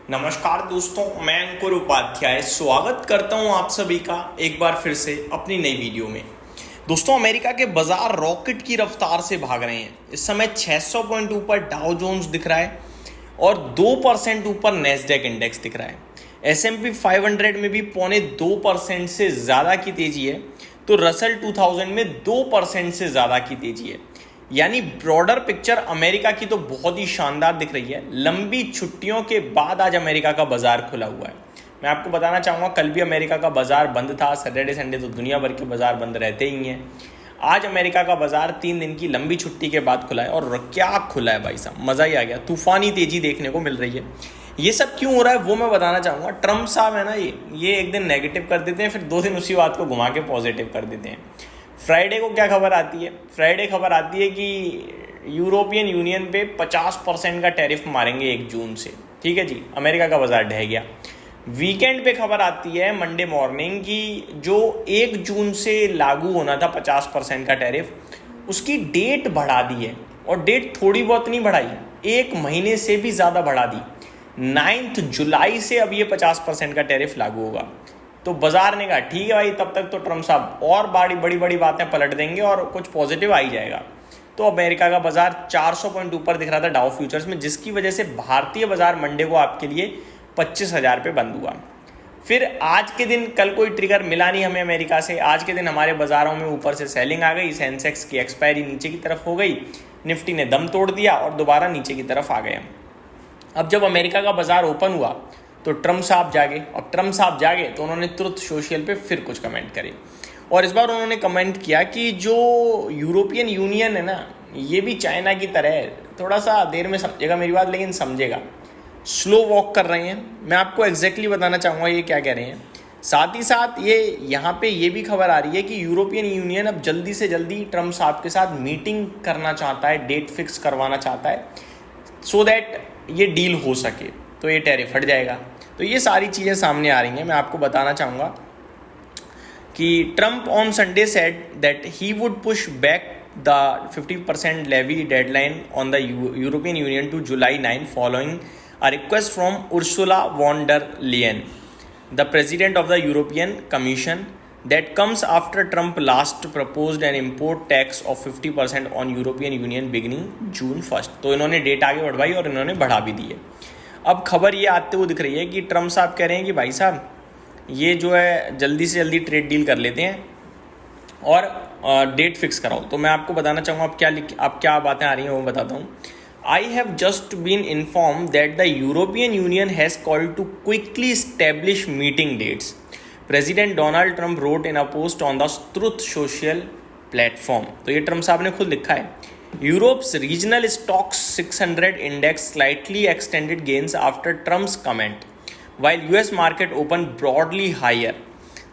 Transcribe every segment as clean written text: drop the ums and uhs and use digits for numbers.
नमस्कार दोस्तों, मैं अंकुर उपाध्याय स्वागत करता हूं आप सभी का एक बार फिर से अपनी नई वीडियो में। दोस्तों, अमेरिका के बाजार रॉकेट की रफ्तार से भाग रहे हैं। इस समय 600 पॉइंट ऊपर डाउ जोन्स दिख रहा है और 2% ऊपर नैस्डैक इंडेक्स दिख रहा है। S&P 500 में भी 0.25% से ज़्यादा की तेजी है, तो रसल 2000 में 2% से ज़्यादा की तेजी है। यानी ब्रॉडर पिक्चर अमेरिका की तो बहुत ही शानदार दिख रही है। लंबी छुट्टियों के बाद आज अमेरिका का बाजार खुला हुआ है। मैं आपको बताना चाहूँगा, कल भी अमेरिका का बाजार बंद था। सैटरडे संडे तो दुनिया भर के बाजार बंद रहते ही हैं। आज अमेरिका का बाजार 3 दिन की लंबी छुट्टी के बाद खुला है और क्या खुला है भाई साहब, मज़ा ही आ गया। तूफानी तेजी देखने को मिल रही है। ये सब क्यों हो रहा है वो मैं बताना चाहूँगा। ट्रम्प साहब है ना, ये एक दिन नेगेटिव कर देते हैं, फिर 2 दिन उसी बात को घुमा के पॉजिटिव कर देते हैं। फ्राइडे को क्या खबर आती है? फ्राइडे खबर आती है कि यूरोपियन यूनियन पे 50% का टैरिफ मारेंगे 1 जून से। ठीक है जी, अमेरिका का बाजार ढह गया। वीकेंड पे खबर आती है मंडे मॉर्निंग की जो 1 जून से लागू होना था 50% का टैरिफ, उसकी डेट बढ़ा दी है। और डेट थोड़ी बहुत नहीं बढ़ाई, 1 महीने से भी ज़्यादा बढ़ा दी। 9 जुलाई से अब ये 50% का टैरिफ लागू होगा। तो बाजार ने कहा ठीक है भाई, तब तक तो ट्रम्प साहब और बड़ी बड़ी बातें पलट देंगे और कुछ पॉजिटिव आ ही जाएगा। तो अमेरिका का बाजार 400 पॉइंट ऊपर दिख रहा था डाउ फ्यूचर्स में, जिसकी वजह से भारतीय बाजार मंडे को आपके लिए 25,000 पे बंद हुआ। फिर आज के दिन कल कोई ट्रिगर मिला नहीं हमें अमेरिका से। आज के दिन हमारे बाजारों में ऊपर से सेलिंग आ गई। सेंसेक्स की एक्सपायरी नीचे की तरफ हो गई, निफ्टी ने दम तोड़ दिया और दोबारा नीचे की तरफ आ गए। अब जब अमेरिका का बाजार ओपन हुआ तो ट्रम्प साहब जागे। अब ट्रम्प साहब जागे तो उन्होंने तुरंत सोशल पे फिर कुछ कमेंट करे और इस बार उन्होंने कमेंट किया कि जो यूरोपियन यूनियन है ना, ये भी चाइना की तरह है। थोड़ा सा देर में समझेगा मेरी बात, लेकिन समझेगा। स्लो वॉक कर रहे हैं। मैं आपको एग्जैक्टली बताना चाहूँगा ये क्या कह रहे हैं। साथ ही साथ ये यहाँ पे ये भी खबर आ रही है कि यूरोपियन यूनियन अब जल्दी से जल्दी ट्रम्प साहब के साथ मीटिंग करना चाहता है, डेट फिक्स करवाना चाहता है, सो दैट ये डील हो सके, तो ये टैरिफ हट जाएगा। तो ये सारी चीज़ें सामने आ रही हैं। मैं आपको बताना चाहूँगा कि Trump on Sunday said that he would push back the 50% levy deadline on the European Union to July 9 following a request from Ursula von der Leyen, the President of the European Commission, that comes after Trump last proposed an import tax of 50% on European Union beginning June 1st। तो इन्होंने date आगे बढ़वाई और इन्होंने बढ़ा भी दी है। अब खबर ये आते हुए दिख रही है कि ट्रम्प साहब कह रहे हैं कि भाई साहब ये जो है जल्दी से जल्दी ट्रेड डील कर लेते हैं और डेट फिक्स कराओ। तो मैं आपको बताना चाहूँगा अब क्या बातें आ रही हैं वो बताता हूँ। I have just been informed that the European Union has called to quickly establish meeting dates, president Donald Trump wrote in a post on the truth social platform. तो ये ट्रंप साहब ने खुद लिखा है। Europe's regional stocks 600 index slightly extended gains after Trump's comment while US market opened broadly higher.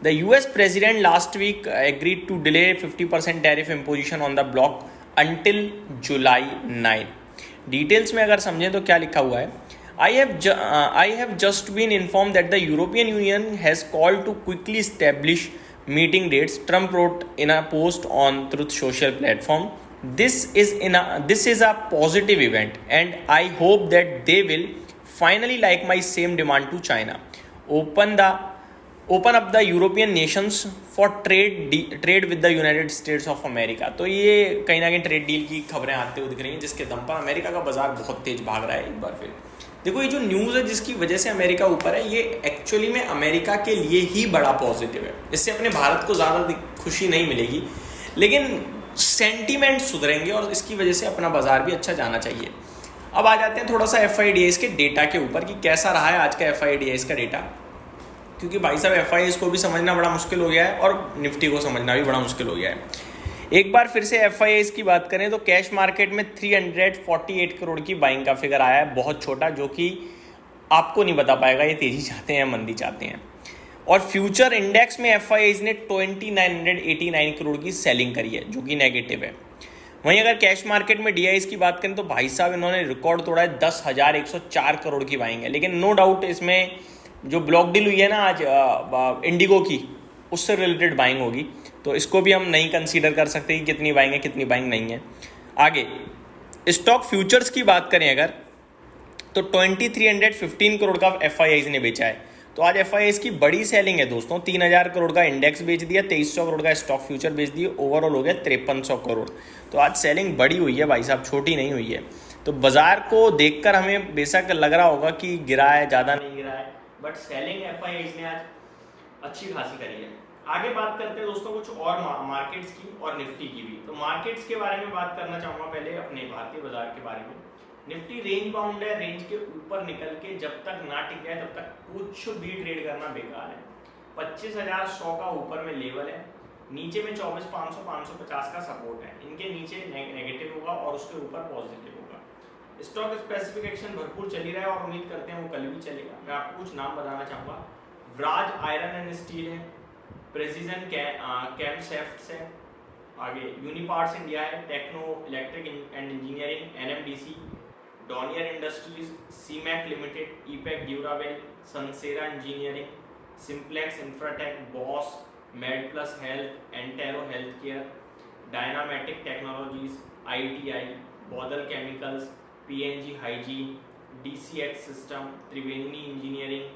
The US president last week agreed to delay 50% tariff imposition on the bloc until July 9। Details में अगर समझें तो क्या लिखा हुआ है, I have just been informed that the European Union has called to quickly establish meeting dates, Trump wrote in a post on Truth Social platform. This is a positive event and I hope that they will finally like my same demand to China. Open up the European nations for trade with the United States of America। तो ये कहीं ना कहीं trade deal की खबरें आते हुए दिख रही हैं, जिसके दम पर अमेरिका का बाजार बहुत तेज भाग रहा है। एक बार फिर देखो, ये जो न्यूज़ है जिसकी वजह से अमेरिका ऊपर है, ये एक्चुअली में अमेरिका के लिए ही बड़ा पॉजिटिव है। इससे अपने भारत को ज़्यादा खुशी नहीं मिलेगी, लेकिन सेंटीमेंट सुधरेंगे और इसकी वजह से अपना बाजार भी अच्छा जाना चाहिए। अब आ जाते हैं थोड़ा सा FIDIs के डेटा के ऊपर कि कैसा रहा है आज का FIDIs का डेटा, क्योंकि भाई साहब FIDIs को भी समझना बड़ा मुश्किल हो गया है और निफ्टी को समझना भी बड़ा मुश्किल हो गया है। एक बार फिर से FIDIs की बात करें तो कैश मार्केट में 348 करोड़ की बाइंग का फिगर आया है, बहुत छोटा, जो कि आपको नहीं बता पाएगा ये तेजी चाहते हैं या मंदी चाहते हैं। और फ्यूचर इंडेक्स में FIDIs ने 2989 करोड़ की सेलिंग करी है, जो कि नेगेटिव है। वहीं अगर कैश मार्केट में DIs की बात करें तो भाई साहब इन्होंने रिकॉर्ड तोड़ा है, 10,104 करोड़ की बाइंग है। लेकिन नो डाउट इसमें जो ब्लॉक डील हुई है ना आज इंडिगो की, उससे रिलेटेड बाइंग होगी, तो इसको भी हम नहीं कंसीडर कर सकते कि कितनी बाइंग है कितनी बाइंग नहीं है। आगे स्टॉक फ्यूचर्स की बात करें अगर, तो 2315 करोड़ का FIIs ने बेचा है। तो आज FIIs की बड़ी सेलिंग है दोस्तों। 3000 करोड़ का इंडेक्स बेच दिया, 2300 करोड़ का स्टॉक फ्यूचर बेच दिए, ओवरऑल हो गया 5300 करोड़। तो आज सेलिंग बड़ी हुई है भाई साहब, छोटी नहीं हुई है। तो बाजार को देखकर हमें बेशक लग रहा होगा कि गिरा है, ज़्यादा नहीं गिरा है, बट सेलिंग FIIs ने आज अच्छी खासी करी है। आगे बात करते हैं दोस्तों कुछ और मार्केट्स की और निफ्टी की भी। तो मार्केट्स के बारे में बात करना चाहूँगा पहले अपने भारतीय बाजार के बारे में। निफ्टी रेंज बाउंड है, रेंज के ऊपर निकल के जब तक ना टिक जाए तब तक कुछ भी ट्रेड करना बेकार है। 25,100 का ऊपर में लेवल है, नीचे में 24,500 550 का सपोर्ट है। इनके नीचे नेगेटिव होगा और उसके ऊपर पॉजिटिव होगा। स्टॉक स्पेसिफिक एक्शन भरपूर चल ही रहा है और उम्मीद करते हैं वो कल भी चलेगा। मैं आपको कुछ नाम बताना चाहूँगा। व्राज आयरन एंड स्टील है, प्रेसिजन कैमशेफ्ट्स है, आगे यूनिपार्ट्स इंडिया है, Techno electric and engineering, NMDC, Donear industries, Seamec limited, Epack Durable, Sansera engineering, Simplex Infratech, Bosch, Med Plus health, Entero health care, Dynamatic technologies, ITI, Bodal chemicals, PNG hygiene, DCX system, Triveni engineering,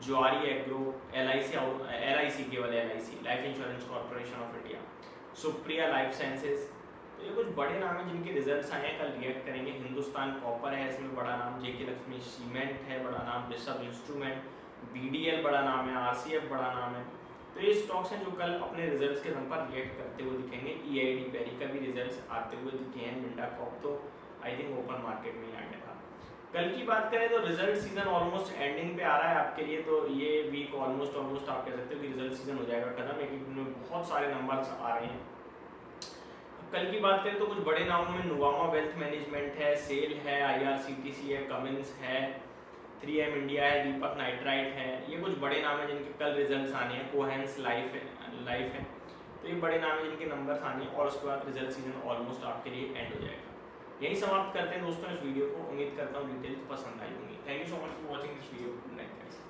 Zuari agro, LIC केवल LIC life insurance corporation of India, Supriya life sciences. तो ये कुछ बड़े नाम हैं जिनके results आए हैं, कल रिएक्ट करेंगे। हिंदुस्तान कॉपर है इसमें बड़ा नाम, JK लक्ष्मी सीमेंट है बड़ा नाम, बिशप इंस्ट्रूमेंट, BDL बड़ा नाम है, RCF बड़ा नाम है। तो ये स्टॉक्स हैं जो कल अपने रिजल्ट्स के दम पर रिएक्ट करते हुए दिखेंगे। EID पेरी का भी रिजल्ट्स आते हुए दिखे हैं। मिंडा कॉप तो आई थिंक ओपन मार्केट में ही आ गया था। कल की बात करें तो रिजल्ट सीजन ऑलमोस्ट एंडिंग पे आ रहा है आपके लिए। तो ये वीक ऑलमोस्ट आप कह सकते हो कि रिजल्ट सीजन हो जाएगा खत्म। एक एक दिन में बहुत सारे नंबर्स आ रहे हैं। कल की बात करें तो कुछ बड़े नामों में नुवामा वेल्थ मैनेजमेंट है, सेल है, IRCTC है, कमिंस है, 3M इंडिया है, दीपक नाइट्राइट है। ये कुछ बड़े नाम है जिनके कल रिजल्ट्स आने हैं। कोहेंस लाइफ है। तो ये बड़े नाम है जिनके नंबर्स आने हैं और उसके बाद रिजल्ट सीजन ऑलमोस्ट आपके लिए एंड हो जाएगा। यही समाप्त करते हैं दोस्तों इस वीडियो को। उम्मीद करता हूँ डिटेल्स पसंद आई होंगी। Thank you so much for watching this video. Good night guys.